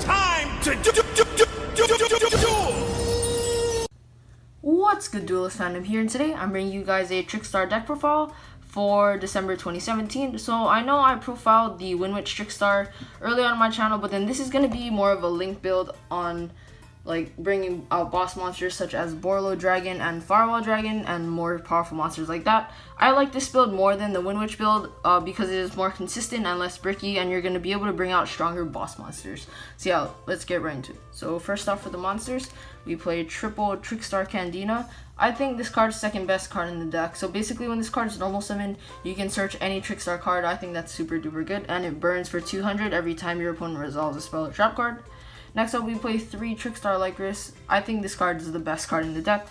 time to duel! What's good, Duelist fandom here, and today I'm bringing you guys a Trickstar deck profile for December 2017. So I know I profiled the Winwich Trickstar earlier on my channel, but then this is going to be more of a link build on like bringing out boss monsters such as Borlo Dragon and Firewall Dragon and more powerful monsters like that. I like this build more than the Winwich build because it is more consistent and less bricky, and you're going to be able to bring out stronger boss monsters. So yeah, let's get right into it. So first off, for the monsters, we play triple Trickstar Candina. I think this card is second best card in the deck. So basically, when this card is normal summon, you can search any Trickstar card. I think that's super duper good, and it burns for 200 every time your opponent resolves a spell or trap card. Next up, we play 3 Trickstar Lycris. I think this card is the best card in the deck.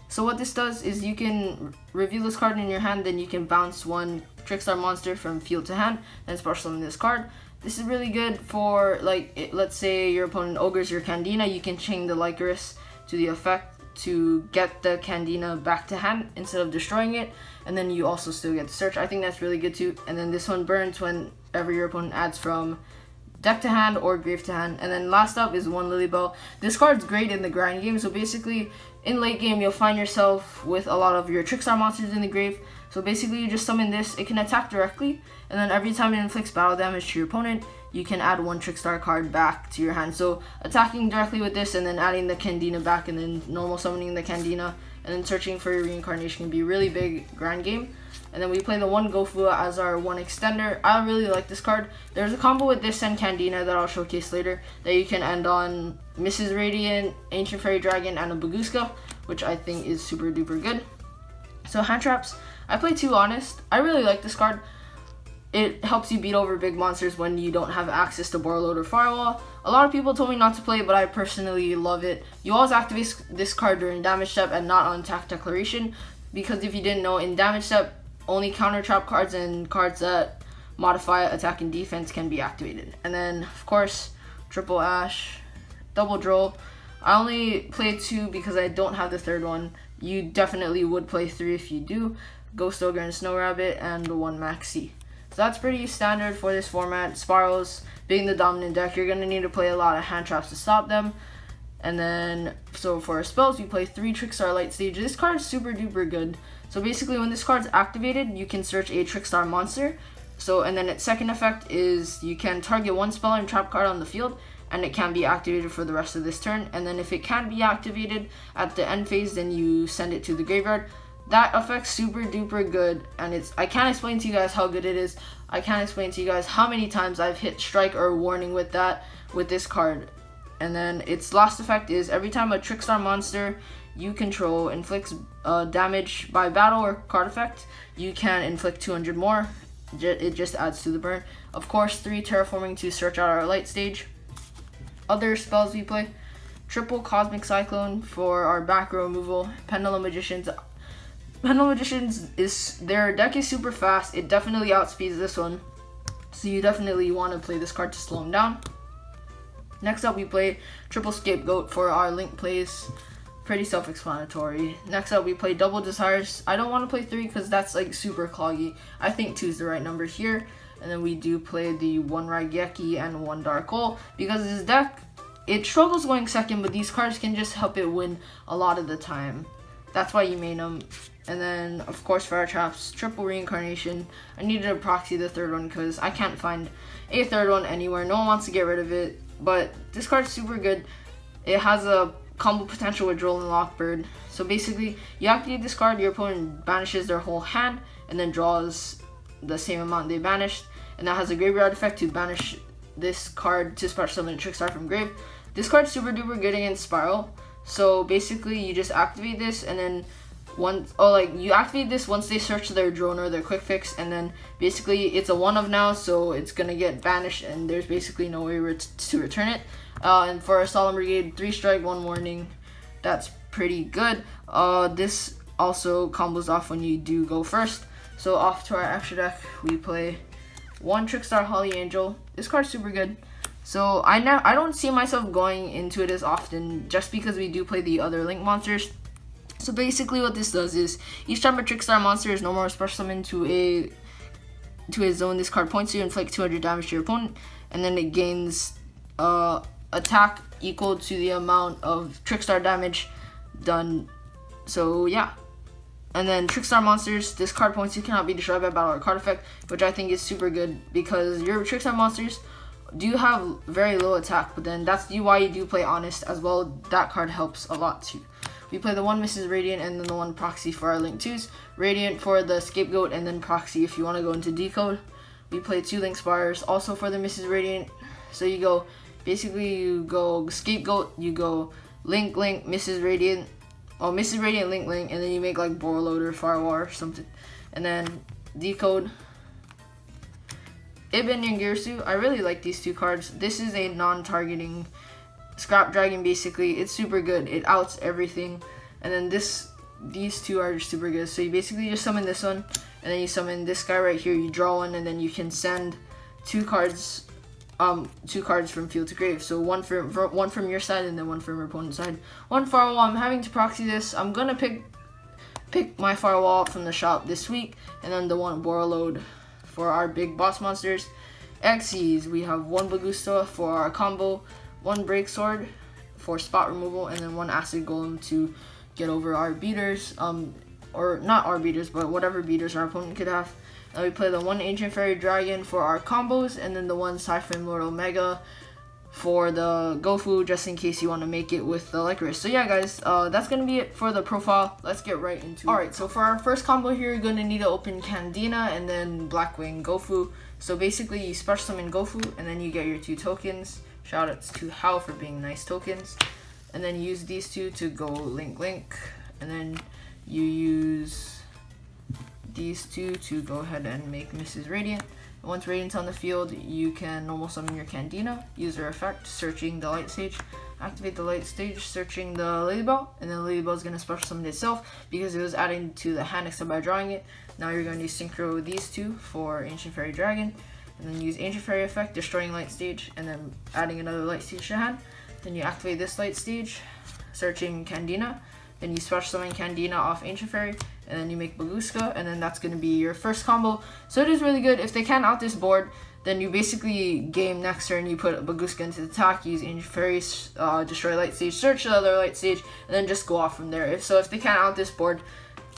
So what this does is you can reveal this card in your hand, then you can bounce one Trickstar monster from field to hand, then special summon this card. This is really good for, like, let's say your opponent ogres your Candina, you can chain the Lycris to the effect to get the Candina back to hand instead of destroying it, and then you also still get the search. I think that's really good too. And then this one burns whenever your opponent adds from deck to hand or grave to hand. And then last up is 1 Lilybell. This card's great in the grind game, so basically in late game you'll find yourself with a lot of your Trickstar monsters in the grave. So basically you just summon this, it can attack directly, and then every time it inflicts battle damage to your opponent, you can add 1 Trickstar card back to your hand. So attacking directly with this and then adding the Candina back and then normal summoning the Candina and then searching for your reincarnation can be a really big grind game. And then we play the 1 Gofua as our 1 extender. I really like this card. There's a combo with this and Candina that I'll showcase later that you can end on Mrs. Radiant, Ancient Fairy Dragon, and a Baguska, which I think is super duper good. So hand traps, I play 2 Honest. I really like this card. It helps you beat over big monsters when you don't have access to Borlo or Firewall. A lot of people told me not to play it, but I personally love it. You always activate this card during damage step and not on attack declaration, because if you didn't know, in damage step, only counter trap cards and cards that modify attack and defense can be activated. And then, of course, triple Ash, double Droll. I only play 2 because I don't have the third one. You definitely would play 3 if you do. Ghost Ogre and Snow Rabbit, and 1 Maxi. So that's pretty standard for this format. Spirals being the dominant deck, you're going to need to play a lot of hand traps to stop them. And then, so for our spells, we play 3 Trickstar Light Stage. This card is super duper good. So basically, when this card's activated, you can search a Trickstar monster. So, and then its second effect is you can target 1 spell and trap card on the field, and it can be activated for the rest of this turn. And then if it can be activated at the end phase, then you send it to the graveyard. That effect's super duper good, and I can't explain to you guys how good it is. I can't explain to you guys how many times I've hit strike or warning with this card. And then its last effect is every time a Trickstar monster you control inflicts damage by battle or card effect, you can inflict 200 more. It just adds to the burn. Of course, 3 Terraforming to search out our light stage. Other spells we play, triple Cosmic Cyclone for our back row removal. Pendulum Magicians, their deck is super fast. It definitely outspeeds this one, so you definitely want to play this card to slow him down. Next up, we play triple Scapegoat for our link plays. Pretty self-explanatory. Next up, we play double Desires. I don't want to play 3 because that's like super cloggy. I think 2 is the right number here. And then we do play the 1 Raigeki and 1 Dark Hole because this deck, it struggles going second, but these cards can just help it win a lot of the time. That's why you main them. And then, of course, for our traps, triple Reincarnation. I needed to proxy the third one because I can't find a third one anywhere. No one wants to get rid of it, but this card's super good. It has a combo potential with Droll and Lockbird. So basically, you activate this card, your opponent banishes their whole hand, and then draws the same amount they banished. And that has a graveyard effect to banish this card to special summon a Trickstar from grave. This card's super duper good against Spiral. So basically, you just activate this, and then you activate this once they search their drone or their quick fix, and then basically it's a 1 of now, so it's gonna get banished, and there's basically no way to return it. And for our Solemn Brigade, 3 strike, 1 warning. That's pretty good. This also combos off when you do go first. So off to our extra deck, we play 1 Trickstar Holly Angel. This card's super good. So I don't see myself going into it as often just because we do play the other link monsters. So basically what this does is each time a Trickstar monster is no more special summoned to a zone this card points to, inflict 200 damage to your opponent, and then it gains attack equal to the amount of Trickstar damage done. So yeah. And then Trickstar monsters, discard points you cannot be destroyed by battle or card effect, which I think is super good because your Trickstar monsters do have very low attack, but then that's why you do play Honest as well. That card helps a lot too. We play the one Mrs. Radiant and then the one Proxy for our Link 2s. Radiant for the Scapegoat and then Proxy if you want to go into Decode. We play 2 Linkstars also for the Mrs. Radiant. So you go, basically you go Scapegoat, you go Link, Mrs. Radiant, Mrs. Radiant, Link, and then you make like Borreload or Firewall or something. And then Decode Ibn and Girsu. I really like these 2 cards. This is a non-targeting Scrap Dragon basically. It's super good. It outs everything. And then these 2 are just super good. So you basically just summon this one, and then you summon this guy right here. You draw one, and then you can send 2 cards from field to grave. So one from your side and then one from your opponent's side. One Firewall. I'm having to proxy this. I'm gonna pick my Firewall up from the shop this week, and then the one Borreload for our big boss monsters. Xyz, we have 1 Bagusta for our combo, 1 Break Sword for spot removal, and then 1 Acid Golem to get over our beaters, or not our beaters, but whatever beaters our opponent could have. And we play the 1 Ancient Fairy Dragon for our combos, and then the 1 Cypher Lord Omega for the Gofu, just in case you want to make it with the Licorice. So yeah guys, that's going to be it for the profile. Let's get right into it. Alright, so for our first combo here, you're going to need to open Candina and then Blackwing Gofu. So basically you special summon Gofu, and then you get your 2 tokens. Shoutouts to Hal for being nice tokens. And then you use these 2 to go Link, and then you use these 2 to go ahead and make Mrs. Radiant. Once Radiant's on the field, you can normal summon your Candina, use her effect, searching the light stage, activate the light stage, searching the Lilybell, and then Lilybell is going to special summon itself because it was adding to the hand except by drawing it. Now you're going to synchro these 2 for Ancient Fairy Dragon, and then use Ancient Fairy effect, destroying light stage, and then adding another light stage to hand. Then you activate this light stage, searching Candina, then you special summon Candina off Ancient Fairy, and then you make Baguska, and then that's going to be your first combo. So it is really good. If they can't out this board, then you basically game next turn, you put Baguska into the attack, use Ancient Fairy, destroy light stage, search the other light stage, and then just go off from there. If they can't out this board,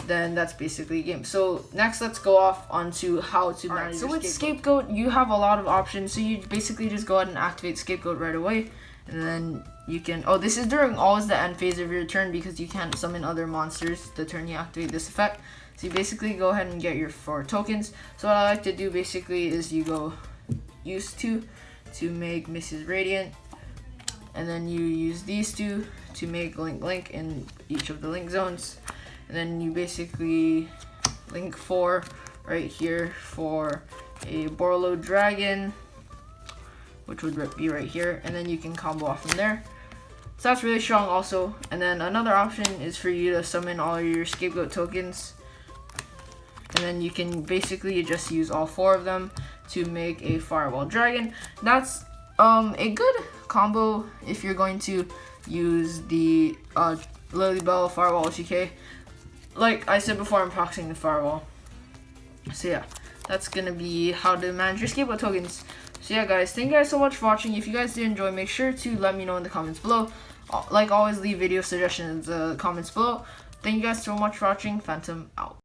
then that's basically a game. So next, let's go off onto how to manage your Scapegoat. So with Scapegoat, you have a lot of options. So you basically just go ahead and activate Scapegoat right away. And then you can, this is during always the end phase of your turn because you can't summon other monsters the turn you activate this effect. So you basically go ahead and get your 4 tokens. So what I like to do basically is you go use 2 to make Mrs. Radiant. And then you use these 2 to make Link in each of the Link zones. And then you basically Link 4 right here for a Borreload Dragon, which would be right here, and then you can combo off from there. So that's really strong also. And then another option is for you to summon all your Scapegoat tokens, and then you can basically just use all 4 of them to make a Firewall Dragon. That's a good combo if you're going to use the Lilybell Firewall OTK. Like I said before, I'm proxying the Firewall. So yeah, that's gonna be how to manage your Scapegoat tokens. So yeah guys, thank you guys so much for watching. If you guys did enjoy, make sure to let me know in the comments below. Like always, leave video suggestions in the comments below. Thank you guys so much for watching. Phantom out.